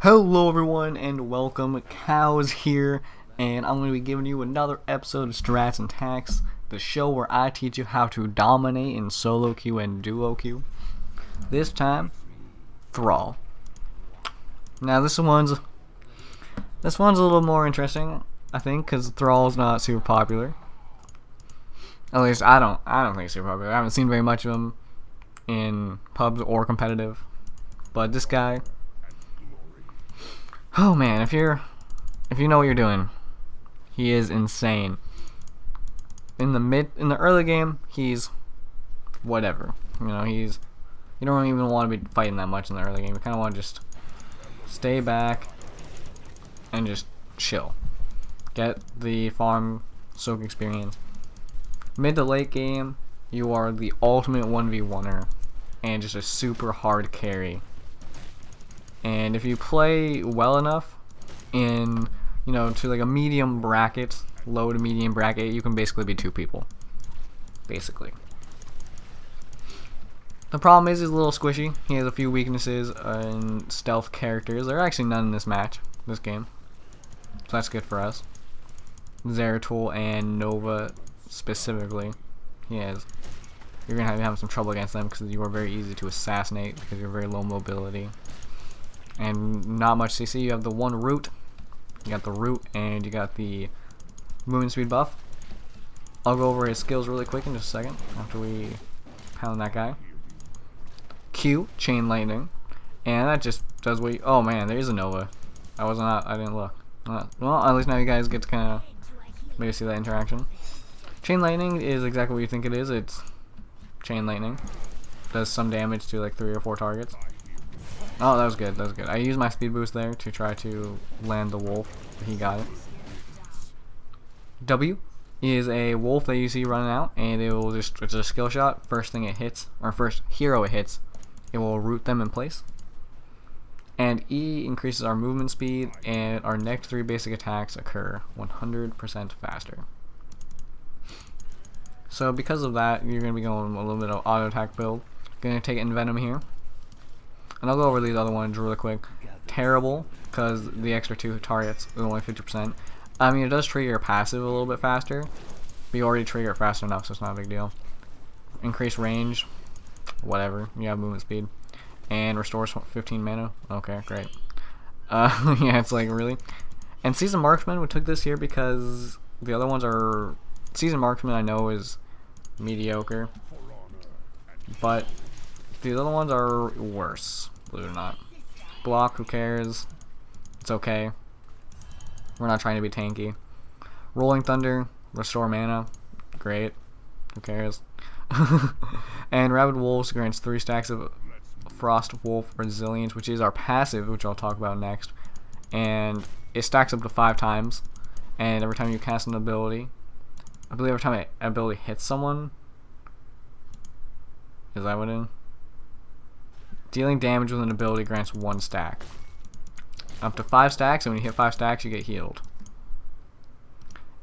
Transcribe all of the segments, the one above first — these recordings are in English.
Hello everyone and welcome. Cows here, and I'm going to be giving you another episode of Strats and Tacts, the show where I teach you how to dominate in solo queue and duo queue. This time, thrall. Now this one's a little more interesting, I think, because thrall's not super popular. At least I don't think it's super popular. I haven't seen very much of them in pubs or competitive. But this guy, oh man, if you know what you're doing, he is insane. In the early game, he's whatever. You don't even want to be fighting that much in the early game. You kind of want to just stay back and just chill. Get the farm soak experience. Mid to late game, you are the ultimate 1v1er and just a super hard carry. And if you play well enough in, to like a medium bracket, low to medium bracket, you can basically be two people. Basically. The problem is he's a little squishy. He has a few weaknesses in stealth characters. There are actually none in this game. So that's good for us. Zeratul and Nova specifically. You're going to have some trouble against them because you are very easy to assassinate because you're very low mobility. And not much CC. You have the one root. You got the root and you got the movement speed buff. I'll go over his skills really quick in just a second after we pound that guy. Q, chain lightning, and that just does what oh man, there is a Nova. I didn't look. Well, at least now you guys get to kind of maybe see that interaction. Chain lightning is exactly what you think it is. It's chain lightning. Does some damage to like 3 or 4 targets. Oh, that was good. That was good. I used my speed boost there to try to land the wolf. He got it. W is a wolf that you see running out, and it's a skill shot. First thing it hits, or first hero it hits, it will root them in place. And E increases our movement speed, and our next 3 basic attacks occur 100% faster. So because of that, you're going to be going a little bit of auto attack build. Going to take Envenom here. And I'll go over these other ones really quick. Terrible, because the extra 2 targets is only 50%. I mean, it does trigger your passive a little bit faster, but you already trigger it fast enough, so it's not a big deal. Increased range, whatever, you have movement speed. And restores 15 mana. Okay, great. Yeah, it's like, really? And Seasoned Marksman, we took this here because the other ones are... Seasoned Marksman, I know, is mediocre, but the other ones are worse, believe it or not. Block, who cares? It's okay. We're not trying to be tanky. Rolling Thunder, restore mana. Great. Who cares? And Rabid Wolves grants 3 stacks of Frost Wolf Resilience, which is our passive, which I'll talk about next. And it stacks up to 5 times. And every time you cast an ability, I believe every time an ability hits someone, is that what it is? Dealing damage with an ability grants 1 stack. Up to 5 stacks, and when you hit 5 stacks, you get healed.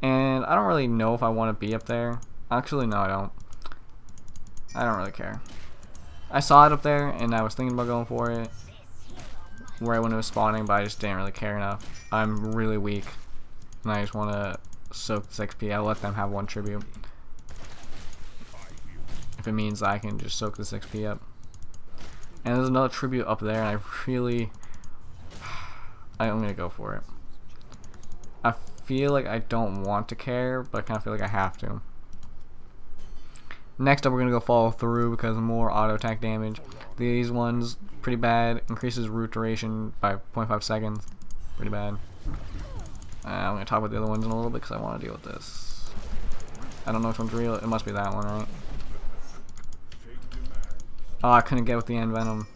And I don't really know if I want to be up there. Actually, no, I don't. I don't really care. I saw it up there, and I was thinking about going for it right when it was spawning, but I just didn't really care enough. I'm really weak, and I just want to soak this XP. I'll let them have 1 tribute. If it means I can just soak this XP up. And there's another tribute up there, and I'm gonna go for it. I feel like I don't want to care, but I kind of feel like I have to. Next up, we're gonna go follow through because more auto attack damage. These ones pretty bad. Increases root duration by 0.5 seconds. Pretty bad. I'm gonna talk about the other ones in a little bit because I want to deal with this. I don't know which one's real. It must be that one, right? Oh, I couldn't get with the Envenom.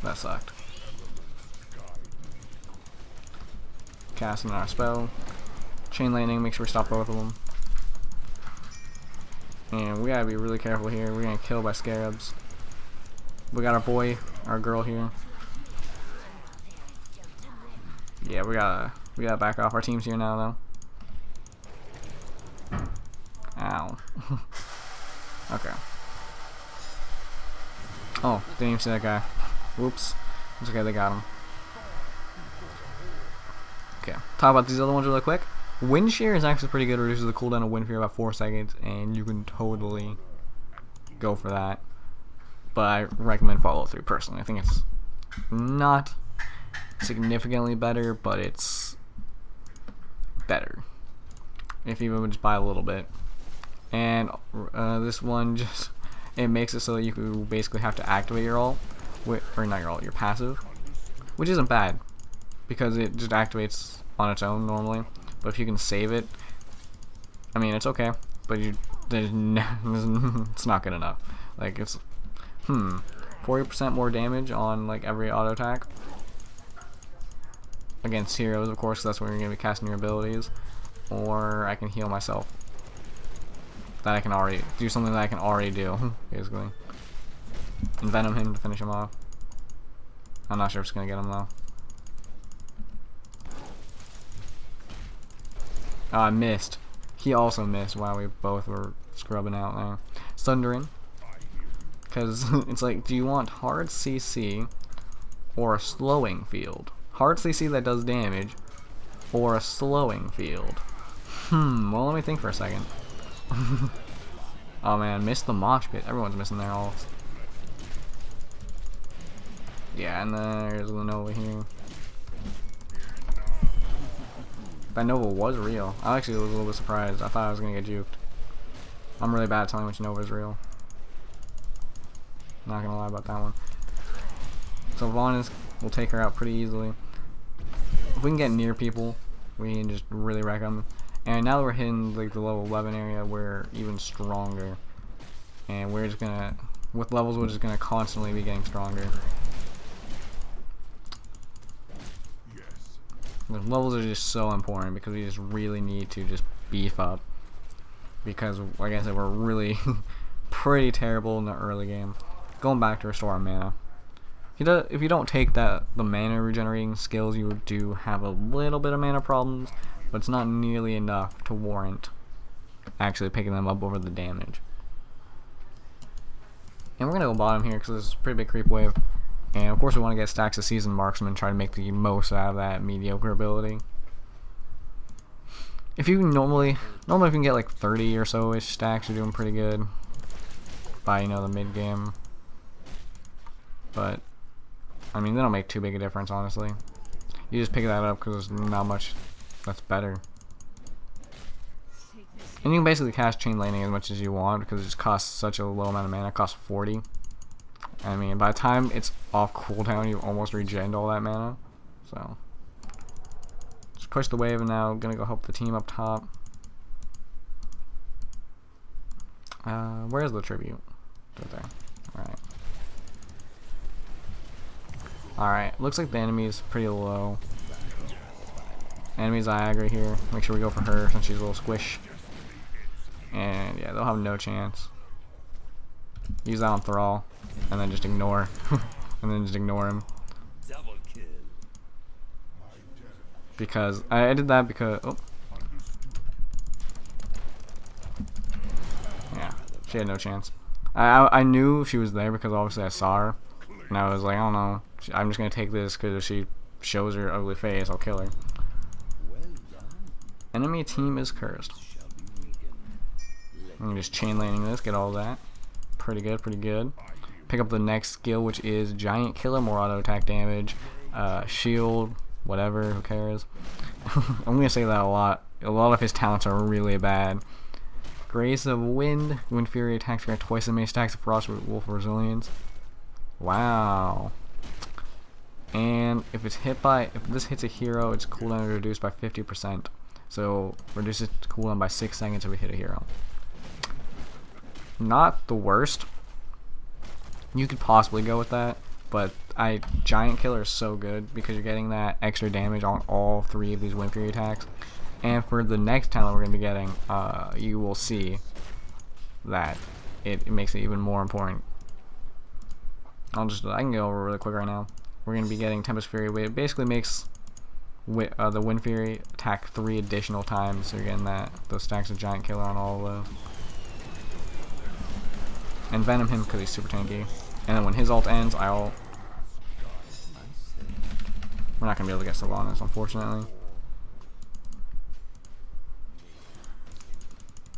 That sucked. Casting our spell. Chain lightning, make sure we stop both of them. And we gotta be really careful here. We're gonna kill by scarabs. We got our girl here. Yeah, we gotta back off. Our team's here now, though. Ow. Okay. Oh, didn't even see that guy. Whoops. It's okay, they got him. Okay, talk about these other ones really quick. Wind Shear is actually pretty good. Reduces the cooldown of Wind Fear about 4 seconds, and you can totally go for that. But I recommend follow through personally. I think it's not significantly better, but it's better if you would just buy a little bit. And this one just, it makes it so that you can basically have to activate your ult, or not your ult, your passive, which isn't bad because it just activates on its own normally. But if you can save it, I mean, it's okay, but it's not good enough. Like, it's 40% more damage on like every auto attack against heroes, of course, 'cause that's where you're gonna be casting your abilities. Or I can heal myself. That I can already do something that I can already do, basically. Envenom him to finish him off. I'm not sure if it's gonna get him though. Oh, I missed. He also missed while we both were scrubbing out there. Sundering. Because it's like, do you want hard CC or a slowing field? Hard CC that does damage or a slowing field? Well, let me think for a second. Oh man, missed the mosh pit. Everyone's missing their ults. Yeah, and there's the Nova here. That Nova was real. I actually was a little bit surprised. I thought I was gonna get juked. I'm really bad at telling which Nova is real. Not gonna lie about that one. So Vaughn will take her out pretty easily. If we can get near people, we can just really wreck them. And now that we're hitting like the level 11 area, we're even stronger. And we're just gonna, with levels, we're just gonna constantly be getting stronger. The levels are just so important because we just really need to just beef up. Because, like I said, we're really pretty terrible in the early game. Going back to restore our mana. If you don't take the mana regenerating skills, you do have a little bit of mana problems, but it's not nearly enough to warrant actually picking them up over the damage. And we're gonna go bottom here because it's a pretty big creep wave. And of course we want to get stacks of Seasoned Marksman and try to make the most out of that mediocre ability. If you normally if you can get like 30 or so ish stacks, you're doing pretty good by, you know, the mid game. But I mean, they don't make too big a difference, honestly. You just pick that up because there's not much that's better. And you can basically cast Chain Lightning as much as you want because it just costs such a low amount of mana. It costs 40. I mean, by the time it's off cooldown, you've almost regened all that mana. So, just push the wave, and now I'm gonna go help the team up top. Where's the tribute? Right there. Alright. Alright, looks like the enemy's pretty low. Enemy's Niagara here. Make sure we go for her since she's a little squish. And yeah, they'll have no chance. Use that on Thrall, and then just ignore, and then just ignore him. Because I did that because yeah, she had no chance. I knew she was there because obviously I saw her, and I was like, I don't know, I'm just gonna take this because if she shows her ugly face, I'll kill her. Enemy team is cursed. I'm just chain laning this, get all that. Pretty good, pretty good. Pick up the next skill, which is Giant Killer, more auto attack damage, shield, whatever, who cares. I'm gonna say that a lot. A lot of his talents are really bad. Grace of Wind, Wind Fury attacks grant twice as many stacks of Frost Wolf Resilience. Wow. And if it's hit by, if this hits a hero, its cooldown is reduced by 50%. So reduces cooldown by 6 seconds if we hit a hero. Not the worst. You could possibly go with that, but Giant Killer is so good because you're getting that extra damage on all 3 of these Wind Fury attacks. And for the next talent we're going to be getting, you will see that it makes it even more important. I can go over really quick right now. We're going to be getting Tempest Fury. It basically makes the Wind Fury attack 3 additional times, so you're getting those stacks of Giant Killer on all of those. And Venom him because he's super tanky. And then when his ult ends, I ult. We're not gonna be able to get Sylvanas, unfortunately.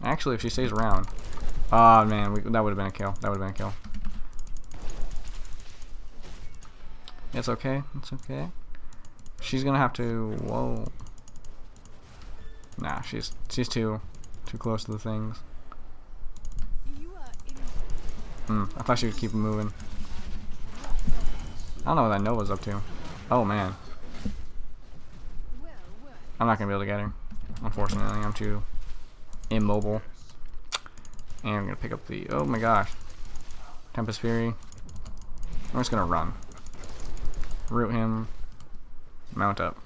Actually, if she stays around. Oh man, that would have been a kill. That would have been a kill. It's okay. It's okay. She's gonna have to. Whoa. Nah, she's too close to the things. I thought she would keep moving. I don't know what that Nova's up to. Oh man. I'm not gonna be able to get her. Unfortunately, I'm too immobile. And I'm gonna pick up the. Oh my gosh. Tempest Fury. I'm just gonna run. Root him. Mount up.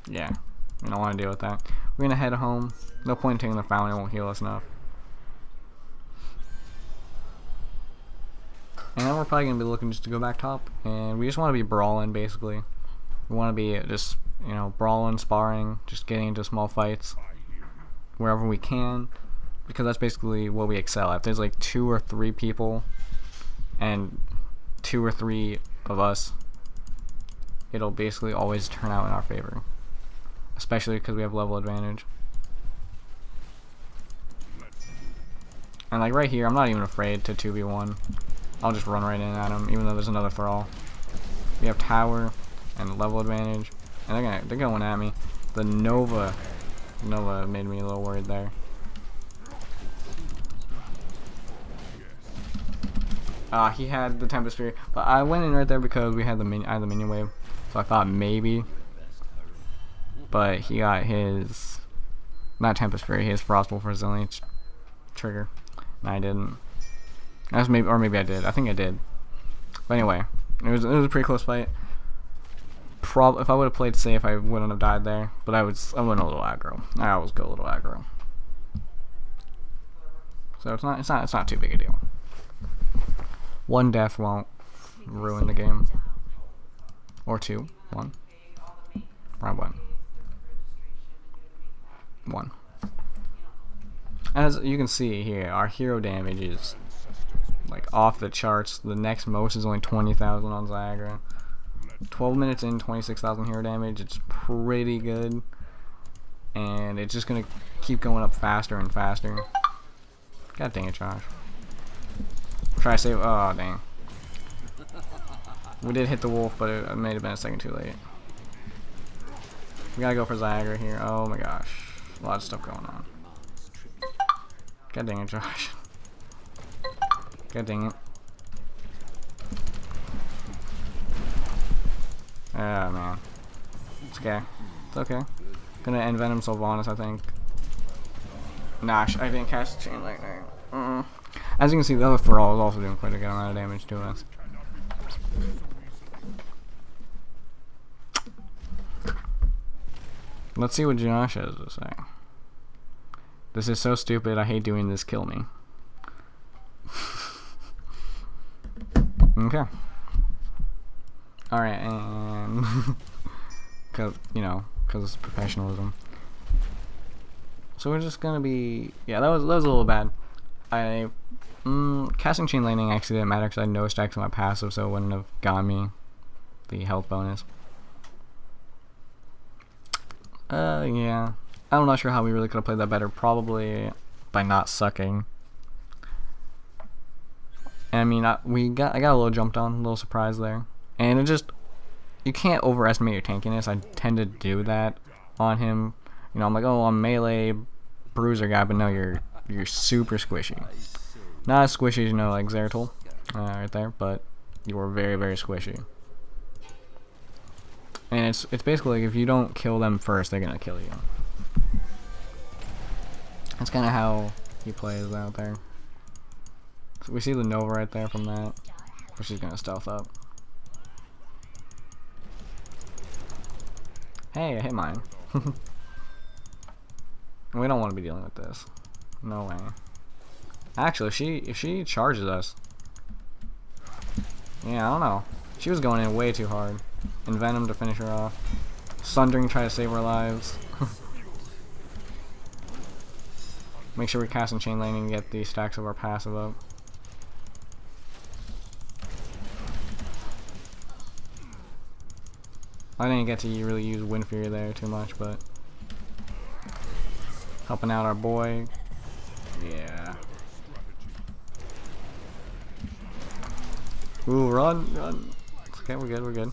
Yeah. I don't want to deal with that. We're gonna head home. No point in taking the fountain, it won't heal us enough. And then we're probably gonna be looking just to go back top. And we just want to be brawling basically. We want to be just, you know, brawling, sparring, just getting into small fights wherever we can. Because that's basically what we excel at. If there's like 2 or 3 people and 2 or 3 of us, it'll basically always turn out in our favor. Especially because we have level advantage. And like right here, I'm not even afraid to 2v1. I'll just run right in at him, even though there's another thrall. We have tower and level advantage, and they're going at me. The Nova made me a little worried there. He had the Tempest Fury, but I went in right there because we had the minion wave, so I thought maybe. But he got his, not Tempest Fury, his Frostbolt for Zillion trigger, and I didn't. That's maybe, or maybe I did. I think I did. But anyway, it was a pretty close fight. If I would have played safe, I wouldn't have died there. But I went a little aggro. I always go a little aggro. So it's not too big a deal. One death won't ruin the game. Or 2. 1. Round 1. 1. As you can see here, our hero damage is like off the charts. The next most is only 20,000 on Zygra. 12 minutes in, 26,000 hero damage. It's pretty good, and it's just gonna keep going up faster and faster. God dang it, Josh. Try to save. Oh dang. We did hit the wolf, but it may have been a second too late. We gotta go for Zygra here. Oh my gosh, a lot of stuff going on. God dang it, Josh. God dang it. Oh man. It's okay. It's okay. Gonna end Venom Sylvanas, I think. Nah, I didn't cast Chain Lightning. As you can see, the other thrall is also doing quite a good amount of damage to us. Let's see what Josh has to say. This is so stupid, I hate doing this, kill me. Okay. Alright, and cause it's professionalism. So we're just gonna be, yeah, that was a little bad. Casting Chain Lightning actually didn't matter because I had no stacks on my passive, so it wouldn't have gotten me the health bonus. Yeah. I'm not sure how we really could have played that better. Probably by not sucking. And I mean, I got a little jumped on, a little surprised there. And it just, you can't overestimate your tankiness. I tend to do that on him. You know, I'm like, oh, I'm melee bruiser guy, but no, you're super squishy. Not as squishy as, you know, like Zeratul, right there, but you are very, very squishy. And it's basically like if you don't kill them first, they're gonna kill you. That's kind of how he plays out there. So we see the Nova right there from that, but she's gonna stealth up. Hey, I hit mine. We don't want to be dealing with this. No way. Actually, if she charges us, yeah, I don't know. She was going in way too hard. And Venom to finish her off. Sundering try to save our lives. Make sure we cast in Chain Lightning and get the stacks of our passive up. I didn't get to really use Wind Fury there too much, but helping out our boy. Yeah. Ooh, run, run. Okay, we're good, we're good.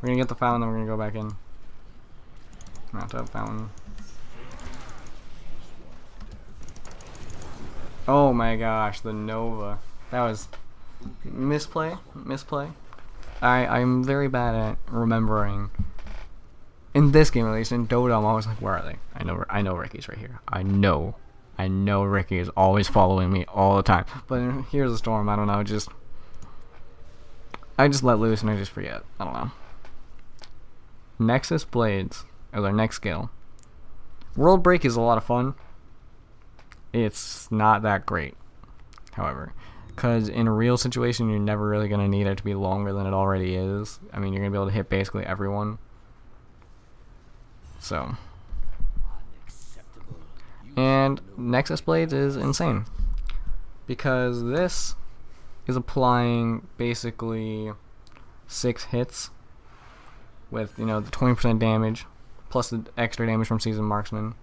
We're gonna get the fountain, then we're gonna go back in. Mount up, fountain. Oh my gosh, the Nova. That was misplay. I'm very bad at remembering. In this game, at least, in Dota, I'm always like, where are they? I know Ricky's right here. I know Ricky is always following me all the time. But here's the storm. I don't know. I just let loose and I just forget. I don't know. Nexus Blades is our next skill. World Break is a lot of fun. It's not that great, however, because in a real situation, you're never really going to need it to be longer than it already is. I mean, you're going to be able to hit basically everyone. So, and Nexus Blades is insane, because this is applying basically 6 hits with, you know, the 20% damage, plus the extra damage from Seasoned Marksman,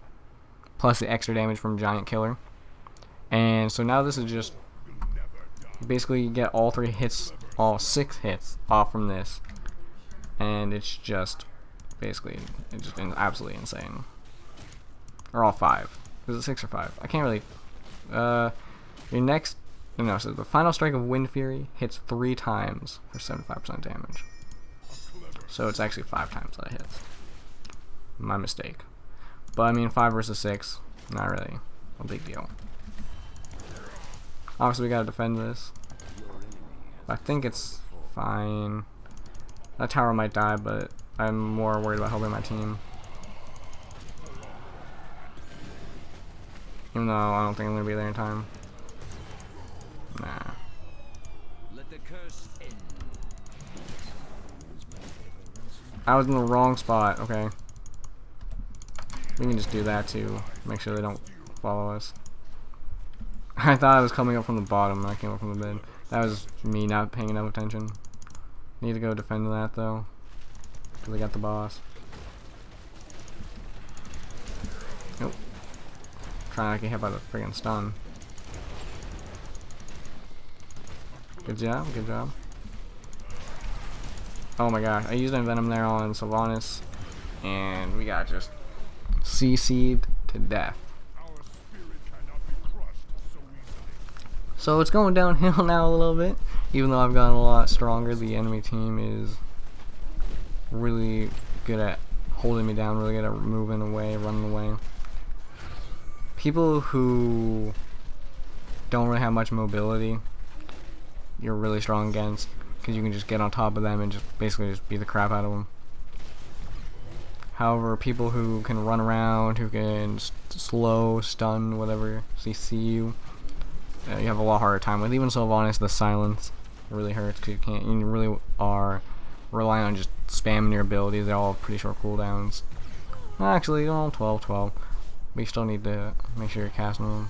plus the extra damage from Giant Killer. And so now this is just basically you get all 3 hits, all 6 hits off from this, and it's just basically it's just absolutely insane. Or all 5. Is it 6 or 5? I can't really. Your next, no, so the final strike of Wind Fury hits 3 times for 75% damage. So it's actually 5 times that it hits. My mistake. But I mean, 5 versus 6, not really a big deal. Obviously, we gotta defend this. I think it's fine. That tower might die, but I'm more worried about helping my team. Even though I don't think I'm gonna be there in time. Nah. I was in the wrong spot, okay. We can just do that to make sure they don't follow us. I thought I was coming up from the bottom and I came up from the mid. That was me not paying enough attention. Need to go defend that though, because I got the boss. Nope. Trying to get hit by the friggin' stun. Good job, good job. Oh my gosh, I used Envenom there on Sylvanas, and we got just CC'd to death. So it's going downhill now a little bit. Even though I've gotten a lot stronger, the enemy team is really good at holding me down, really good at moving away, running away. People who don't really have much mobility, you're really strong against, because you can just get on top of them and just basically just beat the crap out of them. However, people who can run around, who can slow, stun, whatever, CC you have a lot harder time with. Even Sylvanas, the silence really hurts because you really are relying on just spamming your abilities. They're all pretty short cooldowns. Actually, 12. But you still need to make sure you're casting them.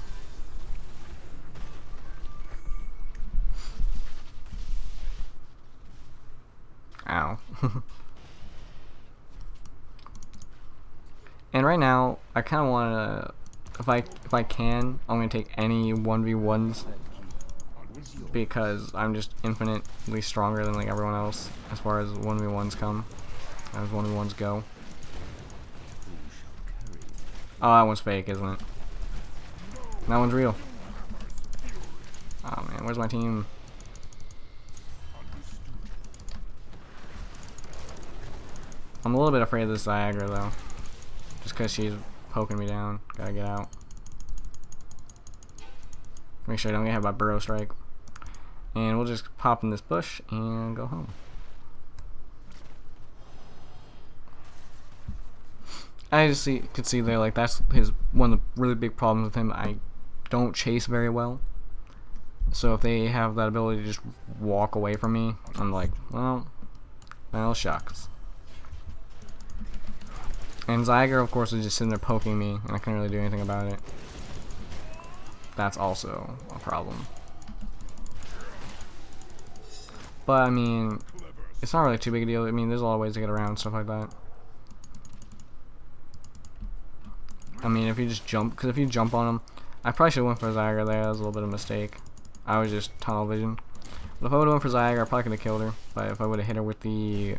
Ow. And right now, I kind of want to, if I can, I'm gonna take any 1v1s because I'm just infinitely stronger than like everyone else as far as 1v1s come, as 1v1s go. Oh, that one's fake, isn't it? That one's real. Oh man, where's my team? I'm a little bit afraid of this Niagara though, just because she's poking me down. Gotta get out. Make sure I don't get hit by Burrow Strike. And we'll just pop in this bush and go home. I just could see there, like, that's one of the really big problems with him. I don't chase very well. So if they have that ability to just walk away from me, I'm like, well, shucks. And Zyger, of course, is just sitting there poking me, and I couldn't really do anything about it. That's also a problem. But, I mean, it's not really too big a deal. I mean, there's a lot of ways to get around stuff like that. I mean, if you just jump, because if you jump on him, I probably should have went for Zyger there. That was a little bit of a mistake. I was just tunnel vision. But if I would have went for Zyger, I probably could have killed her. But if I would have hit her with the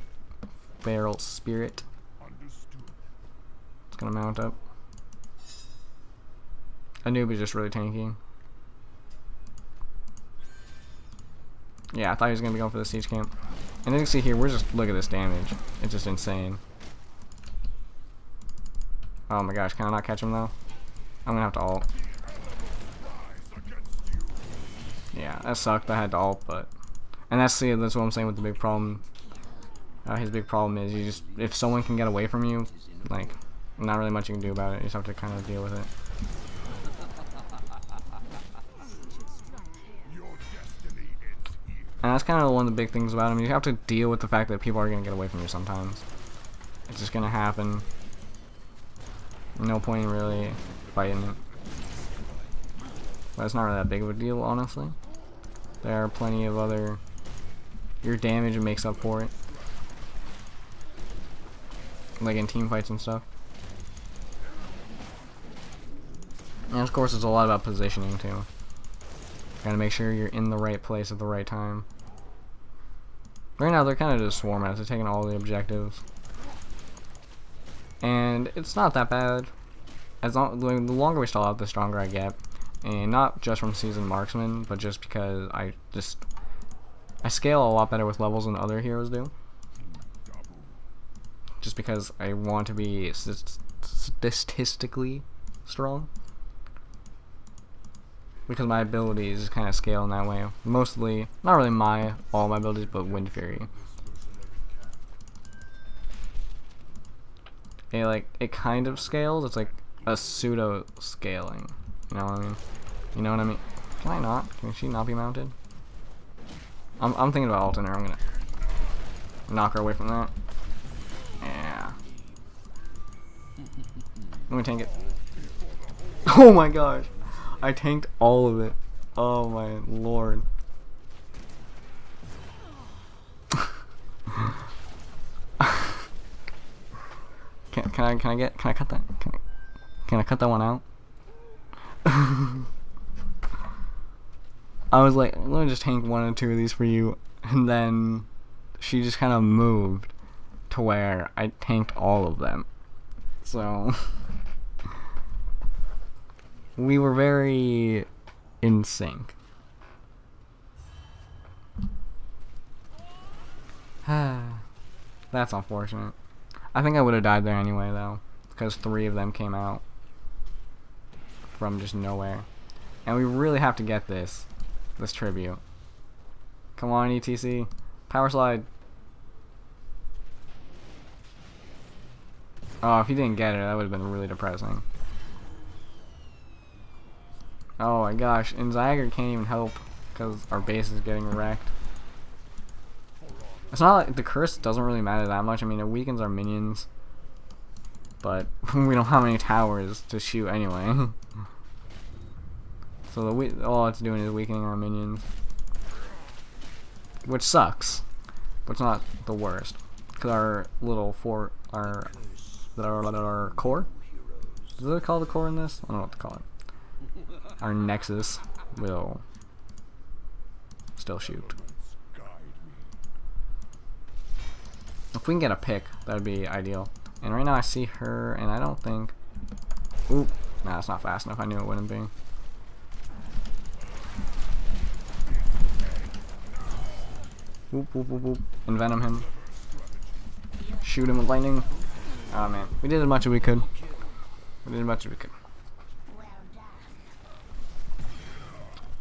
Feral Spirit, it's gonna mount up. A noob is just really tanky. Yeah, I thought he was gonna be going for the siege camp. And as you can see here, we're just, look at this damage. It's just insane. Oh my gosh, can I not catch him though? I'm gonna have to ult. Yeah, that sucked. I had to ult, but, and that's what I'm saying with the big problem. His big problem is you just, if someone can get away from you, like, not really much you can do about it. You just have to kind of deal with it. And that's kind of one of the big things about him. You have to deal with the fact that people are gonna get away from you sometimes. It's just gonna happen. No point in really fighting it. But it's not really that big of a deal, honestly. There are plenty of other... Your damage makes up for it. Like in team fights and stuff. And of course it's a lot about positioning too. Gotta make sure you're in the right place at the right time. Right now they're kind of just swarming us. They're taking all the objectives. And it's not that bad. The longer we stall out, the stronger I get. And not just from seasoned marksman, but just because I scale a lot better with levels than other heroes do. Just because I want to be statistically strong. Because my abilities kind of scale in that way. Mostly, not really all my abilities, but Wind Fury. It kind of scales. It's like a pseudo scaling. You know what I mean? You know what I mean? Can I not? Can she not be mounted? I'm thinking about ulting her. I'm gonna knock her away from that. Yeah. Let me tank it. Oh my gosh. I tanked all of it. Oh my lord. Can I cut that? Can I cut that one out? I was like, let me just tank one or two of these for you, and then she just kind of moved to where I tanked all of them. So we were very in sync. That's unfortunate. I think I would have died there anyway though, because 3 of them came out from just nowhere. And we really have to get this tribute. Come on, ETC. Power slide. Oh, if he didn't get it, that would have been really depressing. Oh my gosh, and Zyger can't even help because our base is getting wrecked. It's not like the curse doesn't really matter that much. I mean, it weakens our minions, but we don't have any towers to shoot anyway. So all it's doing is weakening our minions, which sucks, but it's not the worst. Cause our little our core, is it called the core in this? I don't know what to call it. Our nexus will still shoot. If we can get a pick, that would be ideal. And right now I see her, and I don't think... Oop. Nah, it's not fast enough. I knew it wouldn't be. Whoop, whoop, whoop, whoop. Envenom him. Shoot him with lightning. Oh man, we did as much as we could. We did as much as we could.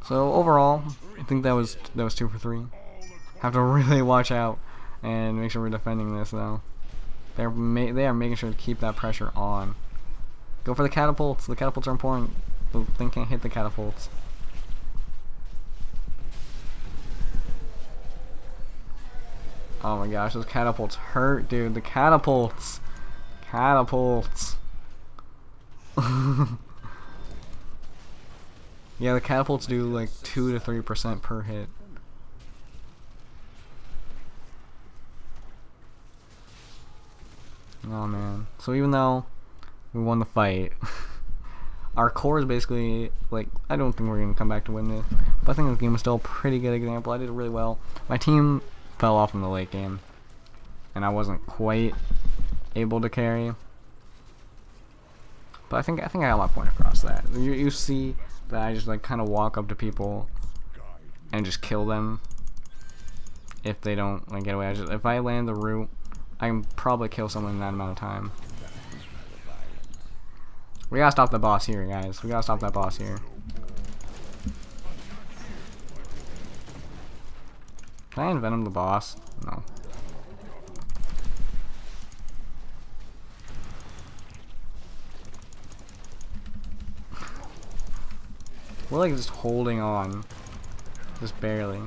So overall, I think that was 2 for 3. Have to really watch out and make sure we're defending this though. They are making sure to keep that pressure on. Go for the catapults. The catapults are important. The thing can't hit the catapults. Oh my gosh, those catapults hurt, dude. The catapults. Catapults. Yeah, the catapults do like 2 to 3% per hit. Oh man. So even though we won the fight, our core is basically like, I don't think we're gonna come back to win this, but I think this game was still a pretty good example. I did really well. My team fell off in the late game, and I wasn't quite able to carry. But I think I got my point across. That you see that I just like kind of walk up to people and just kill them if they don't like get away. If I land the root, I can probably kill someone in that amount of time. We gotta stop the boss here, guys. We gotta stop that boss here. Can I envenom the boss? No. We're like just holding on. Just barely.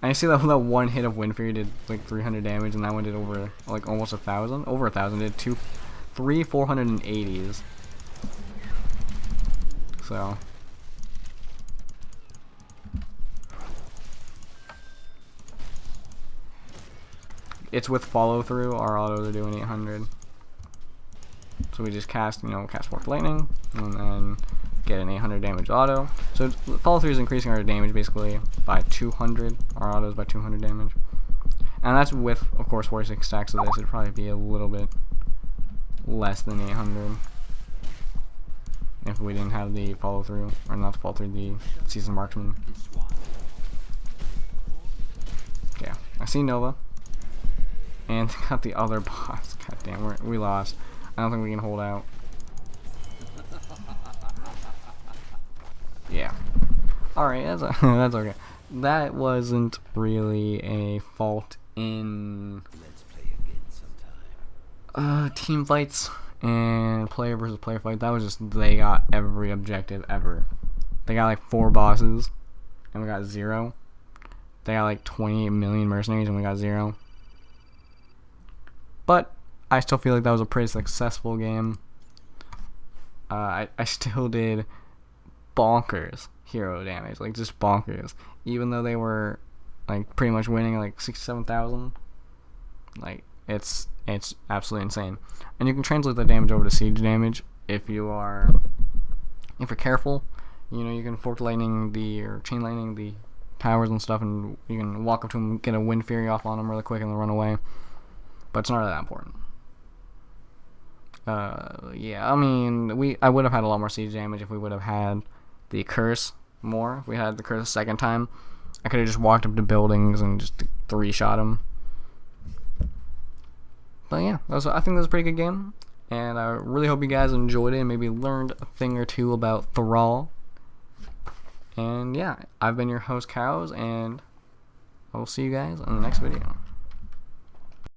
And you see that one hit of Wind Fury did like 300 damage, and that one did over like almost 1,000. Over 1,000. Did 3 480s. So. It's with follow through. Our autos are doing 800. So we just cast, cast Forked Lightning, and then get an 800 damage auto. So follow through is increasing our damage basically by 200. Our autos by 200 damage. And that's with, of course, 46 stacks of this. It'd probably be a little bit less than 800 if we didn't have the follow through, or not the follow through, the Seasoned Marksman. Yeah, I see Nova. And got the other boss. God damn, we lost. I don't think we can hold out. Yeah. Alright, that's that's okay. That wasn't really a fault in team fights and player versus player fight. That was just they got every objective ever. They got like 4 bosses and we got 0. They got like 28 million mercenaries and we got 0. But I still feel like that was a pretty successful game. I still did bonkers hero damage, like just bonkers, even though they were like pretty much winning like 67,000. Like it's absolutely insane. And you can translate that damage over to siege damage if you're careful. You can Forked Lightning or Chain Lightning the towers and stuff, and you can walk up to them, get a Wind Fury off on them really quick, and then run away. But it's not really that important. Yeah, I mean, I would have had a lot more siege damage if we would have had the curse more. If we had the curse a second time, I could have just walked up to buildings and just 3-shot them. But yeah, I think that was a pretty good game, and I really hope you guys enjoyed it and maybe learned a thing or two about thrall. And yeah, I've been your host, Cows, and I will see you guys in the next video.